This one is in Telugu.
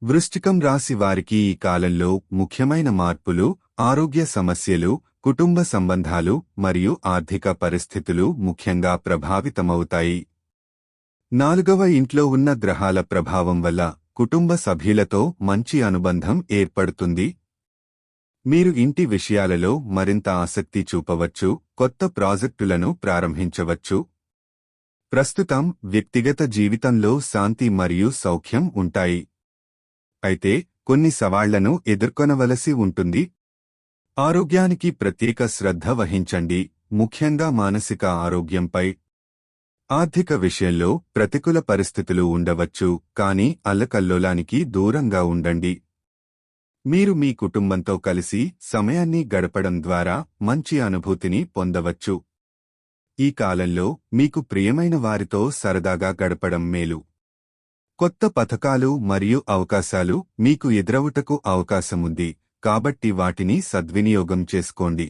వృశ్చికం రాశి వారికి ఈ కాలంలో ముఖ్యమైన మార్పులు, ఆరోగ్య సమస్యలు, కుటుంబ సంబంధాలు మరియు ఆర్థిక పరిస్థితులు ముఖ్యంగా ప్రభావితమవుతాయి. 4వ ఇంట్లో ఉన్న గ్రహాల ప్రభావం వల్ల కుటుంబ సభ్యులతో మంచి అనుబంధం ఏర్పడుతుంది. మీరు ఇంటి విషయాలలో మరింత ఆసక్తి చూపవచ్చు, కొత్త ప్రాజెక్టులను ప్రారంభించవచ్చు. ప్రస్తుతం వ్యక్తిగత జీవితంలో శాంతి మరియు సౌఖ్యం ఉంటాయి. అయితే కొన్ని సవాళ్లను ఎదుర్కొనవలసి ఉంటుంది. ఆరోగ్యానికి ప్రత్యేక శ్రద్ధ వహించండి, ముఖ్యంగా మానసిక ఆరోగ్యంపై. ఆర్థిక విషయంలో ప్రతికూల పరిస్థితులు ఉండవచ్చు, కానీ అల్లకల్లోలానికి దూరంగా ఉండండి. మీరు మీ కుటుంబంతో కలిసి సమయాన్ని గడపడం ద్వారా మంచి అనుభూతిని పొందవచ్చు. ఈ కాలంలో మీకు ప్రియమైన వారితో సరదాగా గడపడం మేలు. కొత్త పథకాలు మరియు అవకాశాలు మీకు ఎదురవుటకు అవకాశముంది, కాబట్టి వాటిని సద్వినియోగం చేసుకోండి.